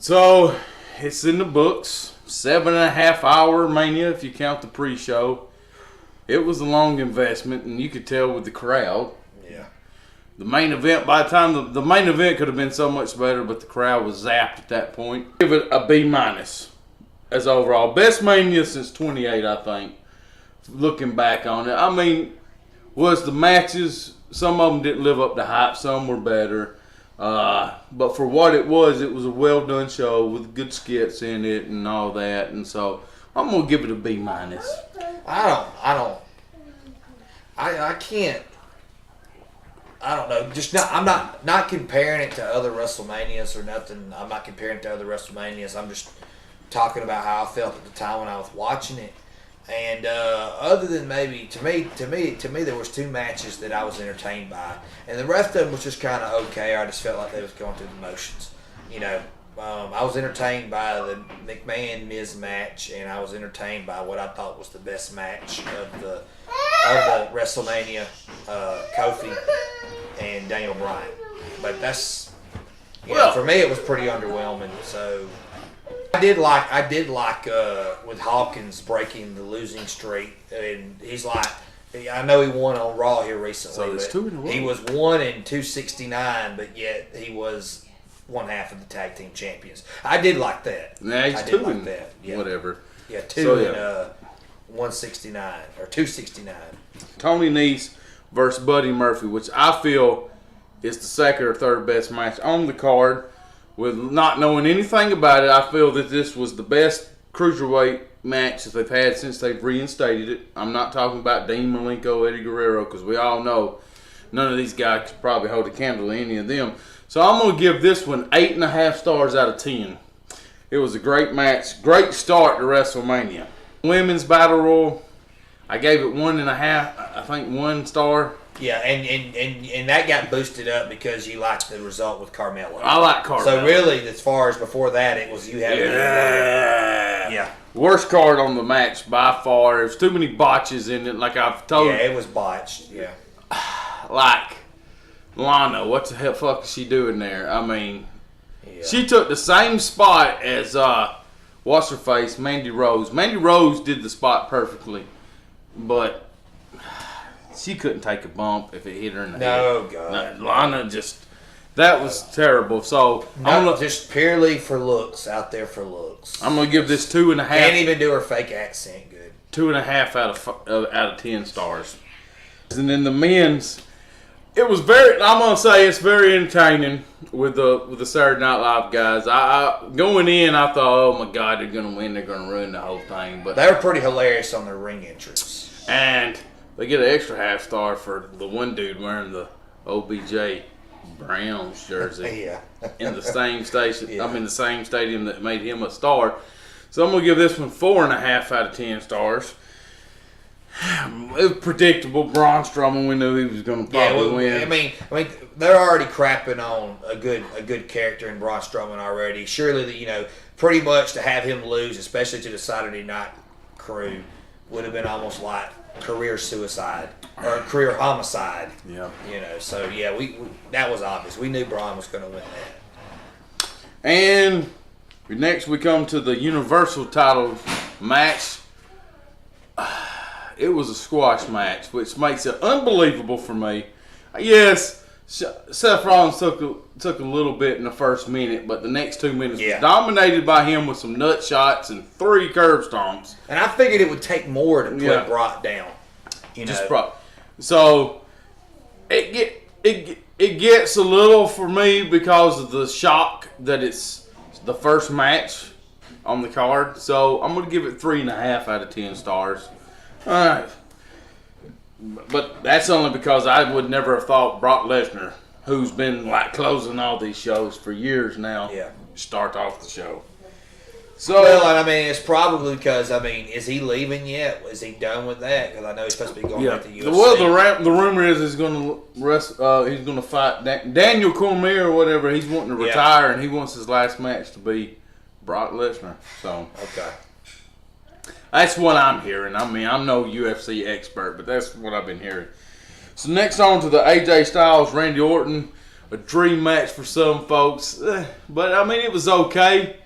So, it's in the books. 7.5 hour Mania if you count the pre-show. It was a long investment, and you could tell with the crowd. Yeah. The main event, by the time the main event could have been so much better, but the crowd was zapped at that point. Give it a B- as overall. Best Mania since 28, I think. Looking back on it. I mean, was the matches, some of them didn't live up to hype, some were better. But for what it was a well done show with good skits in it and all that. And so I'm gonna give it a B-. I can't. I don't know. I'm not comparing it to other WrestleManias or nothing. I'm not comparing it to other WrestleManias. I'm just talking about how I felt at the time when I was watching it. And other than maybe to me, there was 2 matches that I was entertained by, and the rest of them was just kind of okay. I just felt like they was going through the motions. I was entertained by the McMahon Miz match, and I was entertained by what I thought was the best match of the WrestleMania, Kofi and Daniel Bryan. But that's for me it was pretty underwhelming. So I did like with Hopkins breaking the losing streak, and he's like, I know he won on Raw here recently. So there's 2 in a row. He was 1 in 269, but yet he was one half of the tag team champions. I did like that. Nah, he's I did 2 like in that. Yeah. whatever. Yeah, 2 in 169 or 269. Tony Nese versus Buddy Murphy, which I feel is the second or third best match on the card. With not knowing anything about it, I feel that this was the best cruiserweight match that they've had since they've reinstated it. I'm not talking about Dean Malenko, Eddie Guerrero, because we all know none of these guys could probably hold a candle to any of them. So I'm going to give this one 8.5 stars out of 10. It was a great match. Great start to WrestleMania. Women's Battle Royal, I gave it 1.5, I think 1 star. Yeah, and that got boosted up because you liked the result with Carmelo. I like Carmelo. So really, as far as before that, it was you having yeah. Worst card on the match by far. There's too many botches in it, like I've told you. Yeah, it was botched, yeah. Like, Lana, what the hell fuck is she doing there? I mean, yeah. She took the same spot as, what's her face, Mandy Rose. Mandy Rose did the spot perfectly, but she couldn't take a bump if it hit her in the head. No, God. No, Lana just, that was terrible. So, just purely for looks, out there for looks. I'm going to give this 2.5. Can't even do her fake accent good. 2.5 out of 10 stars. And then the men's, it was I'm going to say it's very entertaining with the Saturday Night Live guys. I going in, I thought, oh my God, they're going to win. They're going to ruin the whole thing. But they were pretty hilarious on their ring entrance. And they get an extra half star for the one dude wearing the OBJ Browns jersey. Yeah. In the same station. Yeah. The same stadium that made him a star. So I'm going to give this one 4.5 out of 10 stars. It was predictable. Braun Strowman, we knew he was going to probably win. I mean, they're already crapping on a good character in Braun Strowman already. Surely, pretty much to have him lose, especially to the Saturday Night crew, would have been almost like career suicide or career homicide. Yeah. So yeah, we that was obvious. We knew Braun was going to win that. And next we come to the Universal title match. It was a squash match, which makes it unbelievable for me. Yes, Seth Rollins took a little bit in the first minute, but the next 2 minutes was dominated by him with some nut shots and 3 curb stomps. And I figured it would take more to put Brock down. So it gets a little for me because of the shock that it's the first match on the card. So I'm going to give it 3.5 out of 10 stars. Alright. But that's only because I would never have thought Brock Lesnar, who's been like closing all these shows for years now, start off the show. So, it's probably because, is he leaving yet? Is he done with that? Because I know he's supposed to be going back to UFC. Well, the rumor is he's going to fight Daniel Cormier or whatever. He's wanting to retire, and he wants his last match to be Brock Lesnar. So okay. That's what I'm hearing. I'm no UFC expert, but that's what I've been hearing. So next on to the AJ Styles, Randy Orton a dream match for some folks. But, I mean, it was okay.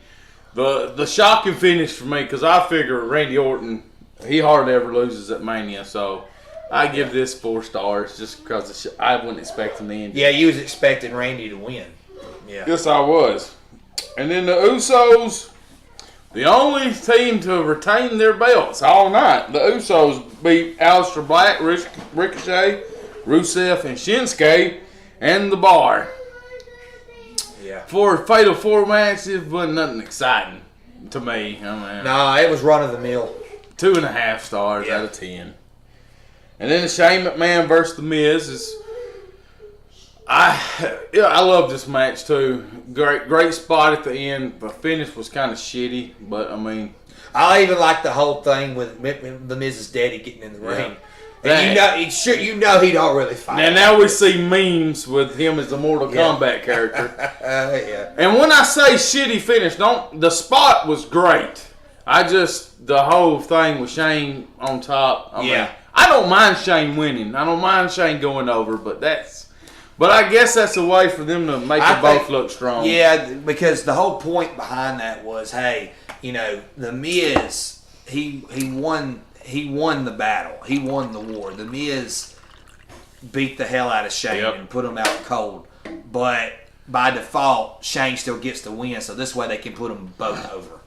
The shocking finish for me, because I figure Randy Orton, he hardly ever loses at Mania, so I give this 4 stars just because I wasn't expecting the end. Yeah, you was expecting Randy to win. Yeah. Yes, I was. And then the Usos, the only team to retain their belts all night. The Usos beat Aleister Black, Ricochet, Rusev, and Shinsuke, and the Bar. Yeah. For a Fatal 4 match, it wasn't nothing exciting to me. I mean, No, it was run of the mill. 2.5 stars out of 10. And then the Shane McMahon versus The Miz is. I love this match too. Great spot at the end. The finish was kind of shitty, but I mean, I even like the whole thing with the Miz's daddy getting in the ring. And you know he don't really fight. And now we see memes with him as the Mortal Kombat character. Yeah. And when I say shitty finish, the spot was great. The whole thing with Shane on top. I mean, I don't mind Shane winning. I don't mind Shane going over, but I guess that's a way for them to make them both look strong. Yeah, because the whole point behind that was, hey, the Miz, he won the battle. He won the war. The Miz beat the hell out of Shane and put him out cold. But by default, Shane still gets the win, so this way they can put them both over.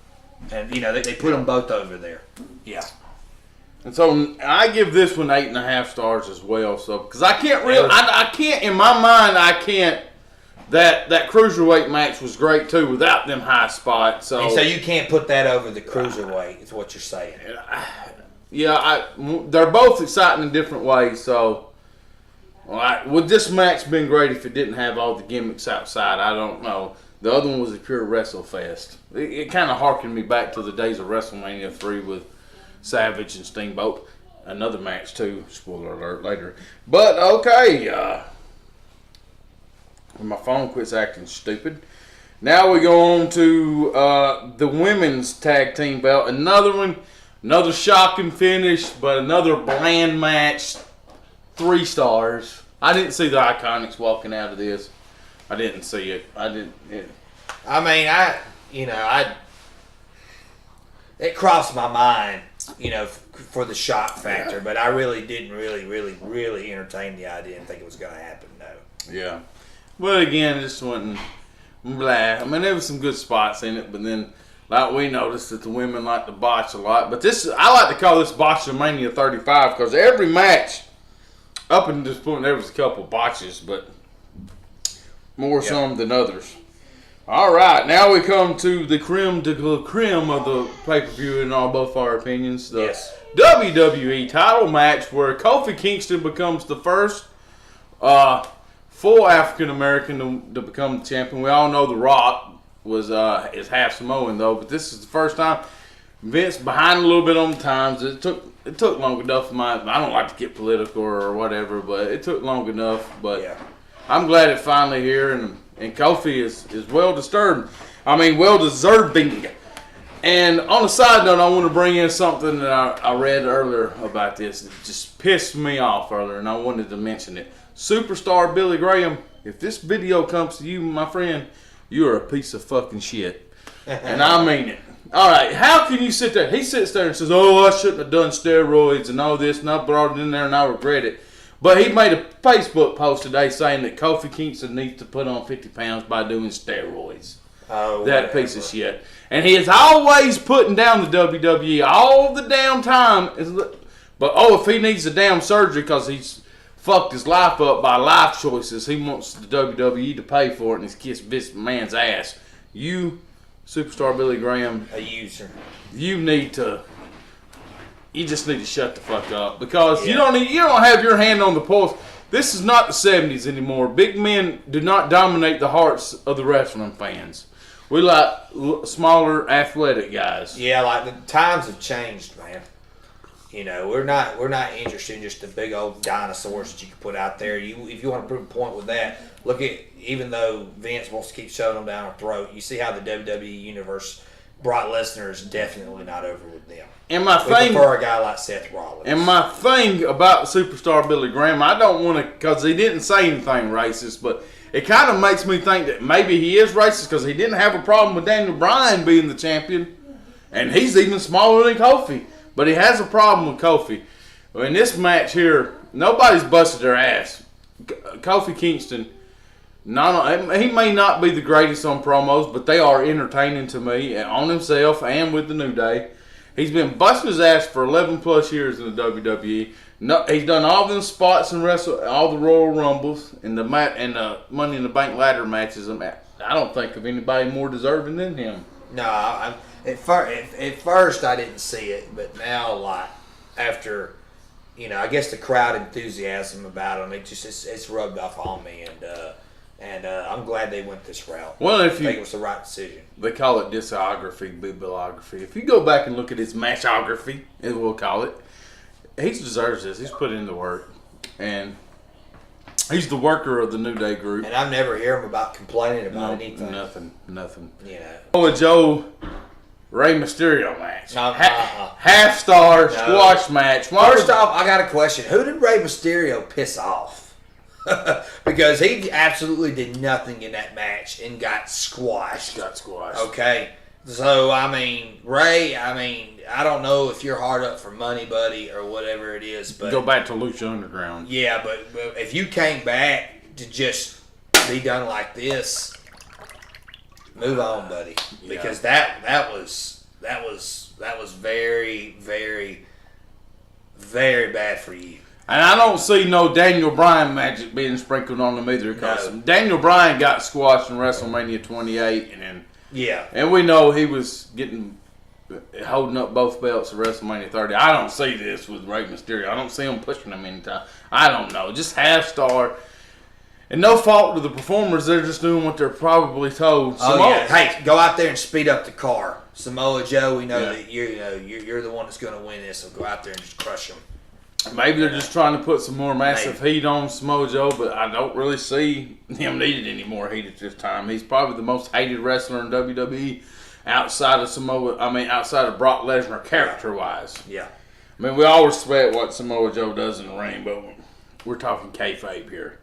And, they put them both over there. Yeah. And so I give this one 8.5 stars as well. So because I can't really, I can't in my mind, that cruiserweight match was great too without them high spots. So you can't put that over the cruiserweight. Is what you're saying? Yeah, they're both exciting in different ways. So would this match been great if it didn't have all the gimmicks outside? I don't know. The other one was a pure WrestleFest. It kind of harkened me back to the days of WrestleMania 3 with Savage and Steamboat. Another match too. Spoiler alert later. But okay. My phone quits acting stupid. Now we go on to the women's tag team belt. Another one. Another shocking finish, but another bland match. 3 stars. I didn't see the Iconics walking out of this. I didn't see it. It crossed my mind, for the shock factor, but I really didn't really entertain the idea and think it was going to happen, no. Yeah. But again, it just wasn't blah. I mean, there was some good spots in it, but then, like we noticed that the women like to botch a lot. But I like to call this Botchamania 35 because every match, up until this point, there was a couple botches, but more some than others. All right, now we come to the creme de la creme of the pay-per-view in both our opinions. The WWE title match where Kofi Kingston becomes the first full African-American to become the champion. We all know The Rock is half Samoan, though, but this is the first time. Vince behind a little bit on the times. It took long enough. I don't like to get political or whatever, but it took long enough. But I'm glad it's finally here, and Kofi is well deserving. And on a side note, I want to bring in something that I read earlier about this. It just pissed me off earlier, and I wanted to mention it. Superstar Billy Graham, if this video comes to you, my friend, you are a piece of fucking shit. And I mean it. All right, how can you sit there? He sits there and says, I shouldn't have done steroids and all this, and I brought it in there and I regret it. But he made a Facebook post today saying that Kofi Kingston needs to put on 50 pounds by doing steroids. That piece of shit. And he is always putting down the WWE all the damn time. But, if he needs a damn surgery because he's fucked his life up by life choices, he wants the WWE to pay for it and he's kissed Vince McMahon's ass. You, Superstar Billy Graham, a user. You just need to shut the fuck up because you don't have your hand on the pulse. This is not the 70s anymore. Big men do not dominate the hearts of the wrestling fans. We like smaller, athletic guys. Yeah, like the times have changed, man. We're not interested in just the big old dinosaurs that you can put out there. If you want to prove a point with that, look at, even though Vince wants to keep shoving them down our throat, you see how the WWE universe Brock Lesnar is definitely not over with them. And my We thing, prefer a guy like Seth Rollins. and my thing about superstar Billy Graham, I don't want to, because he didn't say anything racist, but it kind of makes me think that maybe he is racist because he didn't have a problem with Daniel Bryan being the champion, and he's even smaller than Kofi, but he has a problem with Kofi. In this match here, nobody's busted their ass. Kofi Kingston, he may not be the greatest on promos, but they are entertaining to me on himself and with the New Day. He's been busting his ass for 11 plus years in the WWE. No, he's done all them spots and all the Royal Rumbles and the Money in the Bank ladder matches. I don't think of anybody more deserving than him. No, at first I didn't see it, but now, like, after, I guess the crowd enthusiasm about him, it's rubbed off on me, and I'm glad they went this route. Well, I think it was the right decision. They call it discography, bibliography. If you go back and look at his matchography, as we'll call it, he deserves this. He's put in the work, and he's the worker of the New Day group. And I've never hear him about complaining about anything. Nothing. Oh, Joe Rey Mysterio match. No, Half star squash match. First off, I got a question. Who did Rey Mysterio piss off? Because he absolutely did nothing in that match and got squashed. Okay. So, Ray, I don't know if you're hard up for money, buddy, or whatever it is. But go back to Lucha Underground. Yeah, but if you came back to just be done like this, move on, buddy. Because that was very, very, very bad for you. And I don't see no Daniel Bryan magic being sprinkled on them either, because Daniel Bryan got squashed in WrestleMania 28, and we know he was holding up both belts at WrestleMania 30. I don't see this with Rey Mysterio. I don't see him pushing him anytime. I don't know, just half star, and no fault to the performers. They're just doing what they're probably told. Hey, go out there and speed up the car, Samoa Joe. We know that you're the one that's going to win this, so go out there and just crush him. Maybe they're just trying to put some more massive heat on Samoa Joe, but I don't really see him needing any more heat at this time. He's probably the most hated wrestler in WWE outside of Brock Lesnar character-wise. Yeah. We all respect what Samoa Joe does in the ring, but we're talking kayfabe here.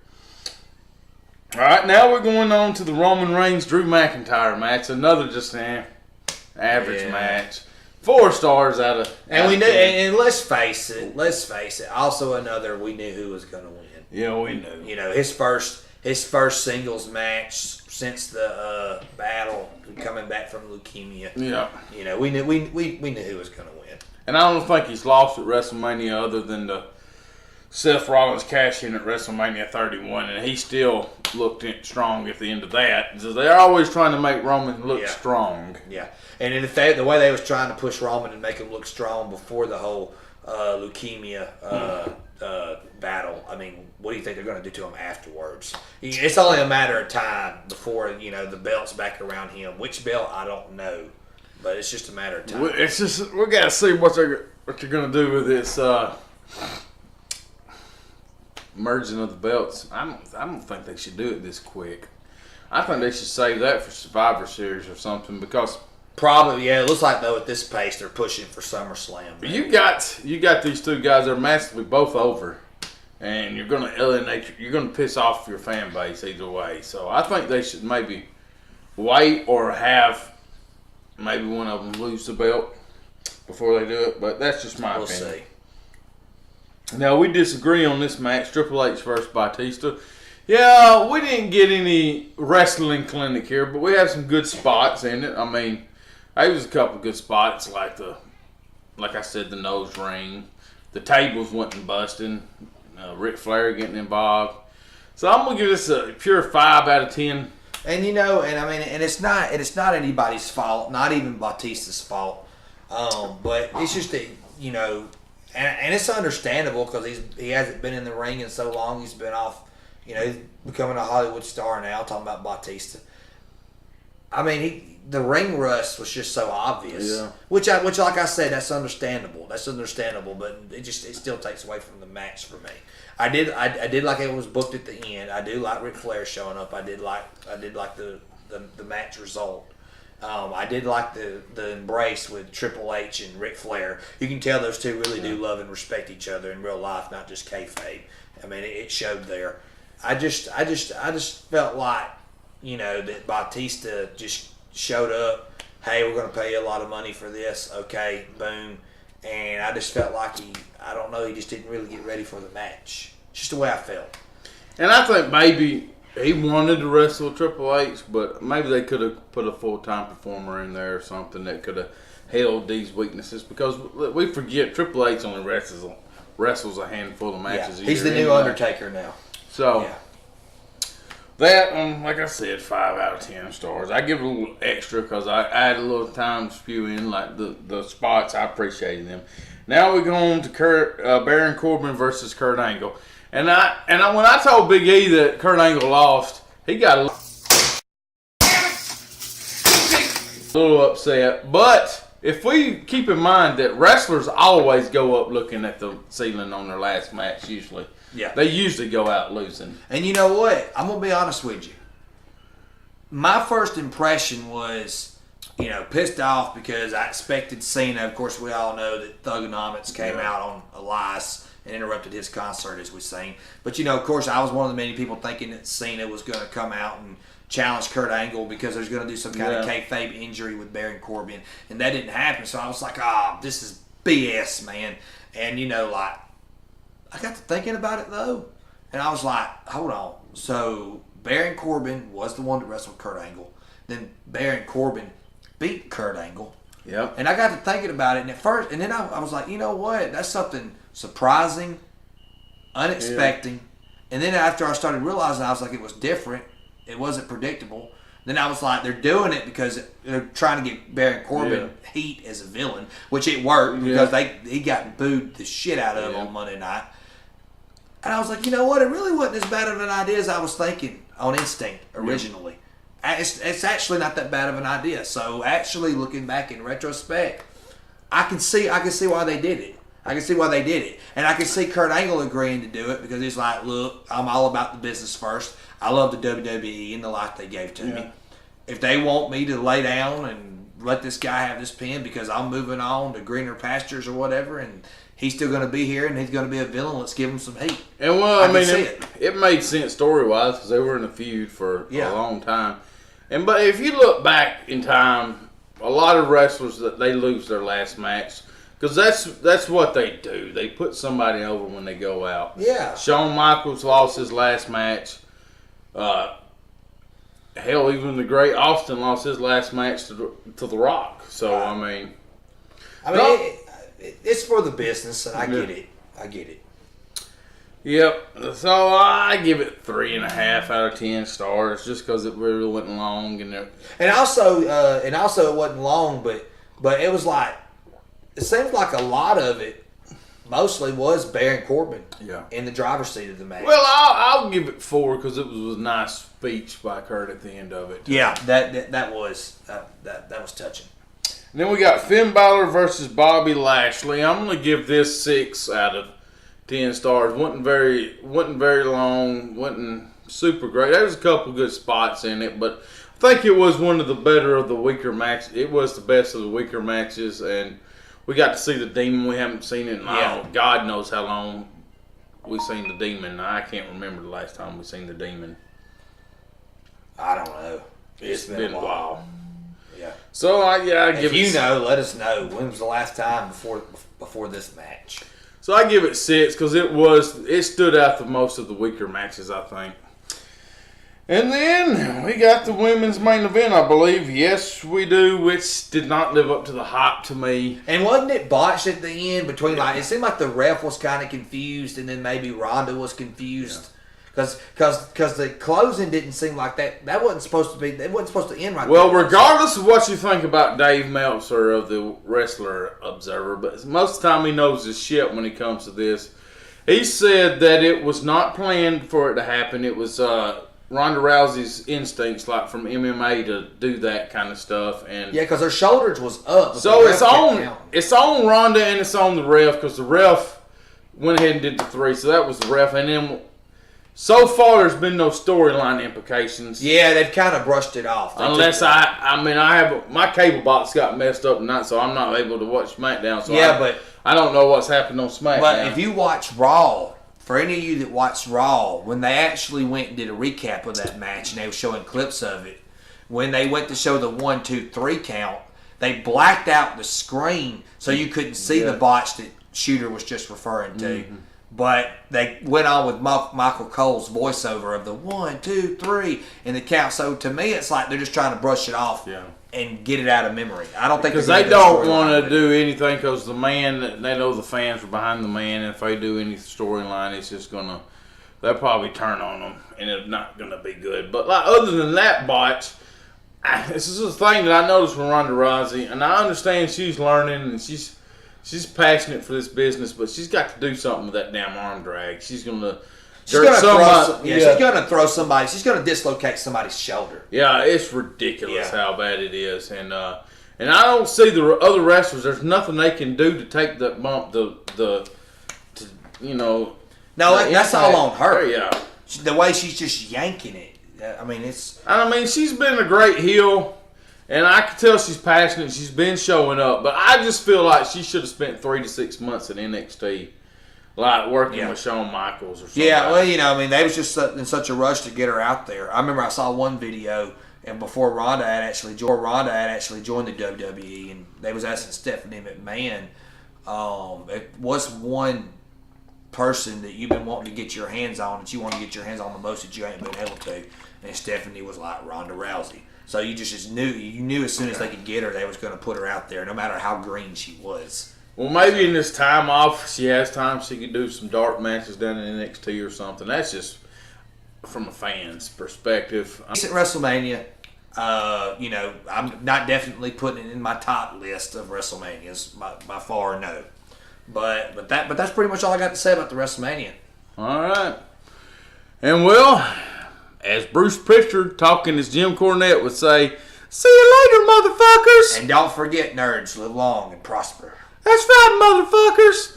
All right, now we're going on to the Roman Reigns-Drew McIntyre match. Another just average match. 4 stars out of. And we knew, and let's face it. Also, we knew who was going to win. Yeah, we knew. His first singles match since the battle, coming back from leukemia. Yeah. We knew who was going to win. And I don't think he's lost at WrestleMania other than the Seth Rollins cash in at WrestleMania 31, and he still looked strong at the end of that. So they're always trying to make Roman look strong. Yeah. And in fact, the way they was trying to push Roman and make him look strong before the whole leukemia battle, what do you think they're going to do to him afterwards? It's only a matter of time before the belt's back around him. Which belt, I don't know, but it's just a matter of time. It's just we got to see what they're going to do with this merging of the belts. I don't think they should do it this quick. I think they should save that for Survivor Series or something, because. Probably, yeah. It looks like, though, at this pace, they're pushing for SummerSlam. Man. You got these two guys that are massively both over, and you're going to alienate. You're going to piss off your fan base either way. So I think they should maybe wait or have maybe one of them lose the belt before they do it. But that's just my opinion. We'll see. Now we disagree on this match: Triple H versus Batista. Yeah, we didn't get any wrestling clinic here, but we have some good spots in it. There was a couple good spots, like I said, the nose ring, the tables wasn't busting, Ric Flair getting involved. So I'm gonna give this a pure 5 out of 10. And and it's not anybody's fault, not even Batista's fault. But it's just that and it's understandable because he hasn't been in the ring in so long. He's been off, he's becoming a Hollywood star now. Talking about Batista. The ring rust was just so obvious. Yeah. Which, like I said, that's understandable. But it still takes away from the match for me. I did like it was booked at the end. I do like Ric Flair showing up. I did like the match result. I did like the embrace with Triple H and Ric Flair. You can tell those two really do love and respect each other in real life, not just kayfabe. I mean, it showed there. I just felt like, that Batista just showed up. Hey, we're going to pay you a lot of money for this. Okay, boom. And I just felt like he just didn't really get ready for the match. Just the way I felt. And I think maybe he wanted to wrestle Triple H, but maybe they could have put a full-time performer in there or something that could have held these weaknesses. Because we forget Triple H only wrestles a handful of matches a year. He's the new Undertaker now. So, that, like I said, 5 out of 10 stars. I give it a little extra because I had a little time to spew in like the spots. I appreciated them. Now we go on to Baron Corbin versus Kurt Angle. And when I told Big E that Kurt Angle lost, he got a little upset. But if we keep in mind that wrestlers always go up looking at the ceiling on their last match, usually. Yeah. They usually go out losing. And you know what? I'm going to be honest with you. My first impression was, pissed off because I expected Cena. Of course, we all know that Thugonomics came out on Elias and interrupted his concert, as we seen. But, of course, I was one of the many people thinking that Cena was going to come out and challenge Kurt Angle because there's going to do some kind of kayfabe injury with Baron Corbin. And that didn't happen. So I was like, this is BS, man. And, I got to thinking about it, though. And I was like, hold on. So Baron Corbin was the one that wrestled Kurt Angle. Then Baron Corbin beat Kurt Angle. Yep. And I got to thinking about it. And then I was like, you know what? That's something surprising, unexpected. And then after I started realizing, I was like, it was different. It wasn't predictable. Then I was like, they're doing it because they're trying to get Baron Corbin heat as a villain, which it worked because he got booed the shit out of on Monday night. And I was like, you know what? It really wasn't as bad of an idea as I was thinking on instinct originally. It's actually not that bad of an idea. So actually, looking back in retrospect, I can see why they did it. I can see why they did it. And I can see Kurt Angle agreeing to do it because he's like, look, I'm all about the business first. I love the WWE and the life they gave to me. If they want me to lay down and let this guy have this pin because I'm moving on to greener pastures or whatever, and he's still going to be here and he's going to be a villain, let's give him some heat. And well, I mean, it made sense story-wise because they were in a feud for a long time. But if you look back in time, a lot of wrestlers, they lose their last match. Because that's what they do. They put somebody over when they go out. Yeah. Shawn Michaels lost his last match. Hell, even the great Austin lost his last match to The Rock. So, right. It's for the business, and I get it. Yep. So I give it 3.5 out of 10 stars, just because it really wasn't long, and also it wasn't long, but it was like it seems like a lot of it mostly was Baron Corbin in the driver's seat of the match. Well, I'll give it 4 because it was a nice speech by Kurt at the end of it. Yeah, that was touching. And then we got Finn Balor versus Bobby Lashley. I'm going to give this 6 out of 10 stars. Wasn't very long. Wasn't super great. There was a couple good spots in it, but I think it was one of the better of the weaker matches. It was the best of the weaker matches, and we got to see the Demon. We haven't seen it in God knows how long we've seen the Demon. I can't remember the last time we seen the Demon. I don't know. It's been a while. Yeah. So I give it. If you know, let us know. When was the last time before this match? So I give it 6 because it stood out the most of the weaker matches, I think. And then we got the women's main event, I believe. Yes, we do, which did not live up to the hype to me. And wasn't it botched at the end between it seemed like the ref was kind of confused, and then maybe Ronda was confused. Because the closing didn't seem like that. That wasn't supposed to be. It wasn't supposed to end right. Well, regardless of what you think about Dave Meltzer of the Wrestler Observer, but most of the time he knows his shit when it comes to this. He said that it was not planned for it to happen. It was Ronda Rousey's instincts, like from MMA, to do that kind of stuff. And because her shoulders was up. So it's on Ronda and it's on the ref because the ref went ahead and did the 3. So that was the ref, and then. so far there's been no storyline implications. Yeah, they've kind of brushed it off. Unless I have my cable box got messed up tonight, so I'm not able to watch SmackDown. So but I don't know what's happened on SmackDown. But if you watch Raw, for any of you that watched Raw, when they actually went and did a recap of that match and they were showing clips of it, when they went to show the 1, 2, 3 count, they blacked out the screen so you couldn't see the botch that Shooter was just referring to. Mm-hmm. But they went on with Michael Cole's voiceover of the 1, 2, 3 and the count. So to me, it's like they're just trying to brush it off and get it out of memory. I don't think because they don't want to do anything because the man, they know the fans are behind the man. And if they do any storyline, it's just gonna they'll probably turn on them and it's not gonna be good. But like other than that botch, this is a thing that I noticed with Ronda Rousey, and I understand she's learning and she's passionate for this business, but she's got to do something with that damn arm drag. She's gonna throw somebody. She's gonna dislocate somebody's shoulder. Yeah, it's ridiculous how bad it is, and I don't see the other wrestlers. There's nothing they can do to take that bump. No, that's all on her. Yeah, the way she's just yanking it. I mean, she's been a great heel. And I can tell she's passionate. She's been showing up. But I just feel like she should have spent 3 to 6 months in NXT. Like working with Shawn Michaels or something. Yeah, well, they was just in such a rush to get her out there. I remember I saw one video, and before Ronda had actually joined the WWE, and they was asking Stephanie McMahon, what's one person that you've been wanting to get your hands on, that you want to get your hands on the most that you ain't been able to? And Stephanie was like, Ronda Rousey. So you knew as soon as they could get her, they was going to put her out there, no matter how green she was. Well, maybe in this time off, she has time, she could do some dark matches down in NXT or something. That's just from a fan's perspective. Recent WrestleMania, I'm not definitely putting it in my top list of WrestleManias by far, no. But that's pretty much all I got to say about the WrestleMania. All right, and as Bruce Pritchard, talking as Jim Cornette would say, see you later, motherfuckers! And don't forget, nerds, live long and prosper. That's right, motherfuckers!